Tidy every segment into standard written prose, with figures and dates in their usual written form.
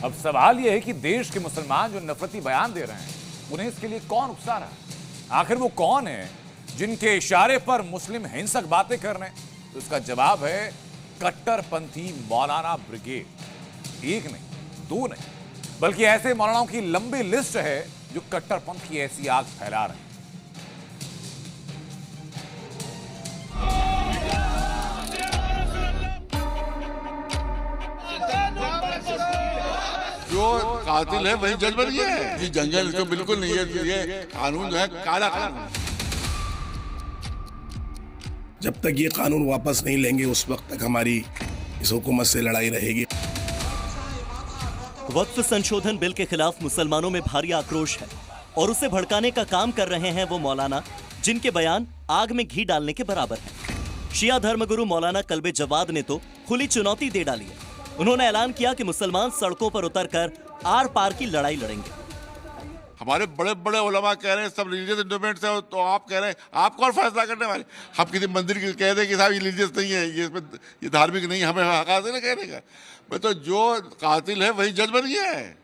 अब सवाल यह है कि देश के मुसलमान जो नफरती बयान दे रहे हैं उन्हें इसके लिए कौन उकसा रहा है? आखिर वो कौन है जिनके इशारे पर मुस्लिम हिंसक बातें कर रहे हैं? तो इसका जवाब है कट्टरपंथी मौलाना ब्रिगेड। एक नहीं, दो नहीं, बल्कि ऐसे मौलानाओं की लंबी लिस्ट है जो कट्टरपंथ की ऐसी आग फैला रहे हैं। जो कातिल है वही जज बन गया है। ये जंगल इसको बिल्कुल नहीं है, ये कानून जो है काला कानून। जब तक ये कानून वापस नहीं लेंगे उस वक्त तक हमारी इस हुकूमत से लड़ाई रहेगी। वक्फ संशोधन बिल के खिलाफ मुसलमानों में भारी आक्रोश है और उसे भड़काने का काम कर रहे हैं वो मौलाना जिनके बयान आग में घी डालने के बराबर हैं। शिया धर्मगुरु मौलाना कल्बे जवाद ने तो खुली चुनौती दे डाली है। उन्होंने ऐलान किया कि मुसलमान सड़कों पर उतरकर आर पार की लड़ाई लड़ेंगे। हमारे बड़े बड़े उलमा कह रहे हैं सब रिलीजियस इंडिपेंडेंस है, तो आप कह रहे हैं आप कौन फैसला करने वाले? हम किसी मंदिर की कह दें कि साहब ये रिलीजियस नहीं है, ये धार्मिक नहीं, हमें हक हासिल है कहने का? मैं तो जो कातिल है वही जज बन गया है।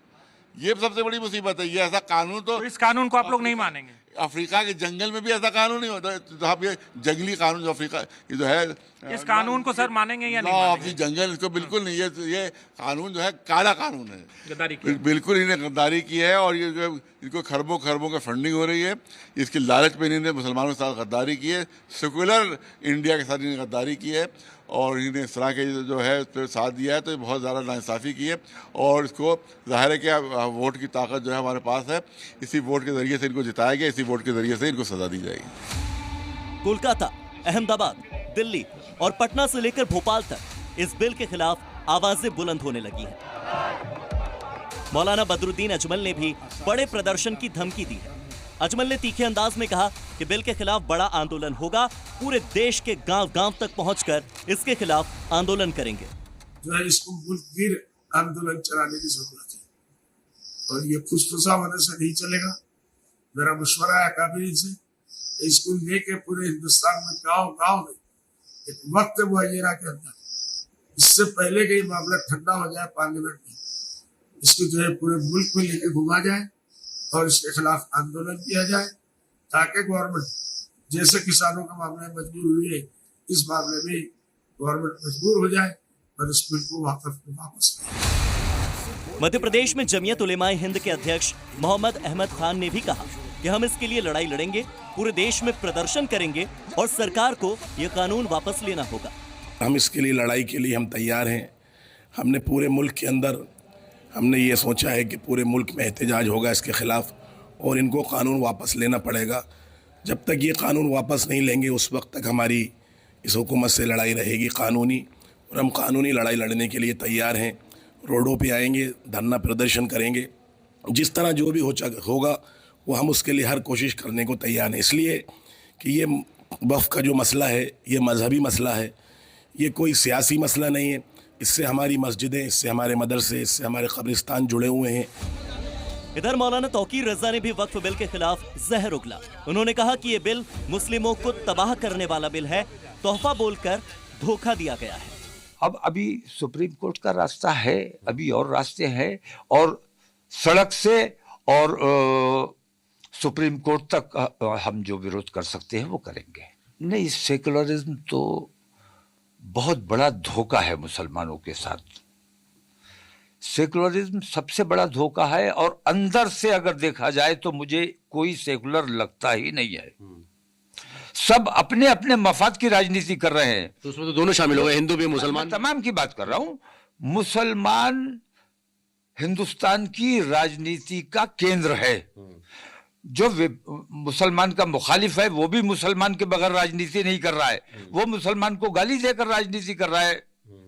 ये सबसे बड़ी मुसीबत है। ये ऐसा कानून तो इस कानून को आप लोग नहीं मानेंगे? अफ्रीका के जंगल में भी ऐसा कानून नहीं होता। तो आप ये जंगली कानून जो अफ्रीका ये जो है, इस कानून को सर मानेंगे या नहीं मानेंगे? जंगल इसको बिल्कुल नहीं है। ये कानून जो है काला कानून है। गद्दारी की बिल्कुल इन्हें गद्दारी की है और ये जो इनको खरबों खरबों का फंडिंग हो रही है। इसकी लालच में इन्होंने मुसलमानों के साथ गद्दारी की है, सेकुलर इंडिया के साथ इन्हें गद्दारी की है और इन्हें इस तरह के जो है उस पर साथ दिया है। तो ये बहुत ज़्यादा नाइंसाफ़ी की है और इसको ज़ाहिर है कि वोट की ताकत जो है हमारे पास है। इसी वोट के ज़रिए से इनको जिताया गया, इसी वोट के ज़रिए से इनको सज़ा दी जाएगी। कोलकाता, अहमदाबाद, दिल्ली और पटना से लेकर भोपाल तक इस बिल के खिलाफ आवाजें बुलंद होने लगी हैं। मौलाना बदरुद्दीन अजमल ने भी बड़े प्रदर्शन की धमकी दी है। अजमल ने तीखे अंदाज में कहा कि बिल के खिलाफ बड़ा आंदोलन होगा, पूरे देश के गांव-गांव तक पहुंचकर इसके खिलाफ आंदोलन करेंगे। जो है इसको मुल्कगीर आंदोलन चलाने की जरूरत है और ये फुसफुसा होने से नहीं चलेगा। मेरा मशवरा है काबिल से, इसको लेके पूरे हिंदुस्तान में गांव-गांव में एक वक्त मुहैया के अंदर, इससे पहले कि मामला ठंडा हो जाए पार्लियामेंट में, इसको जो है पूरे मुल्क में लेके घुमा जाए और इसके खिलाफ आंदोलन किया जाए ताकि गवर्नमेंट जैसे किसानों का मामले मजबूर हुई है, इस मामले में गवर्नमेंट मजबूर हो जाए और इस बिल को वापस ले। मध्य प्रदेश में जमीयत उलेमाए हिंद के अध्यक्ष मोहम्मद अहमद खान ने भी कहा कि हम इसके लिए लड़ाई लड़ेंगे, पूरे देश में प्रदर्शन करेंगे और सरकार को यह कानून वापस लेना होगा। हम इसके लिए लड़ाई के लिए हम तैयार हैं। हमने पूरे मुल्क के अंदर हमने ये सोचा है कि पूरे मुल्क में एहतजाज होगा इसके ख़िलाफ़ और इनको कानून वापस लेना पड़ेगा। जब तक ये कानून वापस नहीं लेंगे उस वक्त तक हमारी इस हुकूमत से लड़ाई रहेगी कानूनी, और हम कानूनी लड़ाई लड़ने के लिए तैयार हैं। रोडों पे आएंगे, धरना प्रदर्शन करेंगे, जिस तरह जो भी होगा वो हम उसके लिए हर कोशिश करने को तैयार हैं। इसलिए कि ये वक्फ का जो मसला है ये मजहबी मसला है, ये कोई सियासी मसला नहीं है। इससे हमारी मस्जिदें, इससे हमारे मदरसे, इससे हमारे कब्रिस्तान जुड़े हुए हैं। इधर मौलाना तौकीर रजा ने भी वक्फ बिल के खिलाफ जहर उगला। उन्होंने कहा कि ये बिल मुस्लिमों को तबाह करने वाला बिल है, तोहफा बोलकर धोखा दिया गया है। अब अभी सुप्रीम कोर्ट का रास्ता है, अभी और रास्ते हैं और सड़क से और सुप्रीम कोर्ट तक हम जो विरोध कर सकते हैं वो करेंगे। नहीं, सेकुलरिज्म तो बहुत बड़ा धोखा है मुसलमानों के साथ। सेकुलरिज्म सबसे बड़ा धोखा है और अंदर से अगर देखा जाए तो मुझे कोई सेकुलर लगता ही नहीं है। सब अपने अपने मफाद की राजनीति कर रहे हैं। तो उसमें तो दोनों शामिल हो गए, हिंदू भी मुसलमान। तमाम की बात कर रहा हूं। मुसलमान हिंदुस्तान की राजनीति का केंद्र है। जो मुसलमान का मुखालिफ है वो भी मुसलमान के बगैर राजनीति नहीं कर रहा है, वो मुसलमान को गाली देकर राजनीति कर रहा है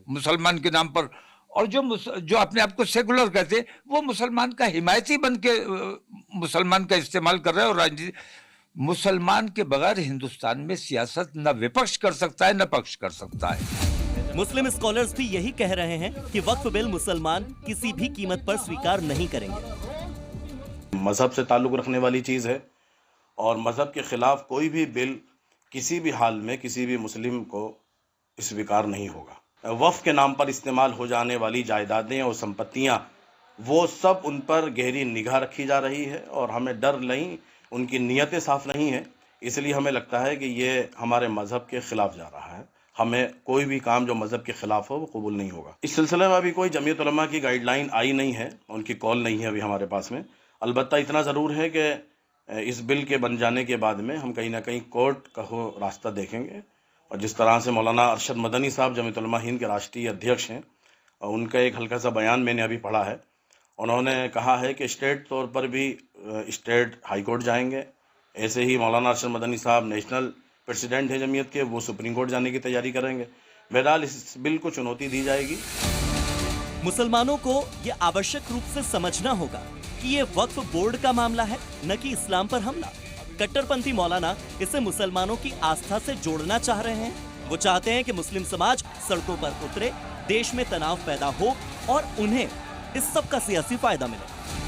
मुसलमान के नाम पर। और जो अपने आप को सेकुलर कहते हैं वो मुसलमान का हिमायती बन के मुसलमान का इस्तेमाल कर रहा है और राजनीति। मुसलमान के बगैर हिंदुस्तान में सियासत न विपक्ष कर सकता है न पक्ष कर सकता है। मुस्लिम स्कॉलर्स भी यही कह रहे हैं कि वक्फ बिल मुसलमान किसी भी कीमत पर स्वीकार नहीं करेंगे। मजहब से ताल्लुक़ रखने वाली चीज़ है और मजहब के खिलाफ कोई भी बिल किसी भी हाल में किसी भी मुस्लिम को स्वीकार नहीं होगा। वक्फ के नाम पर इस्तेमाल हो जाने वाली जायदादें और संपत्तियां वो सब उन पर गहरी निगाह रखी जा रही है और हमें डर नहीं, उनकी नीयतें साफ नहीं है, इसलिए हमें लगता है कि ये हमारे मज़हब के ख़िलाफ़ जा रहा है। हमें कोई भी काम जो मज़हब के ख़िलाफ़ हो वो कबूल नहीं होगा। इस सिलसिले में अभी कोई जमीयत उलमा की गाइडलाइन आई नहीं है, उनकी कॉल नहीं है अभी हमारे पास में। अलबत्ता इतना ज़रूर है कि इस बिल के बन जाने के बाद में हम कहीं ना कहीं कोर्ट का रास्ता देखेंगे। और जिस तरह से मौलाना अरशद मदनी साहब जमीयत उलमा हिंद के राष्ट्रीय अध्यक्ष हैं, उनका एक हल्का सा बयान मैंने अभी पढ़ा है। उन्होंने कहा है कि स्टेट तौर पर भी स्टेट हाई कोर्ट जाएंगे। ऐसे ही मौलाना अरशद मदनी साहब नेशनल प्रेसिडेंट है जमीयत के, वो सुप्रीम कोर्ट जाने की तैयारी करेंगे। बहरहाल इस बिल को चुनौती दी जाएगी। मुसलमानों को ये आवश्यक रूप से समझना होगा कि ये वक्फ बोर्ड का मामला है, न कि इस्लाम पर हमला। कट्टरपंथी मौलाना इसे मुसलमानों की आस्था से जोड़ना चाह रहे हैं। वो चाहते हैं कि मुस्लिम समाज सड़कों पर उतरे, देश में तनाव पैदा हो और उन्हें इस सब का सियासी फायदा मिले।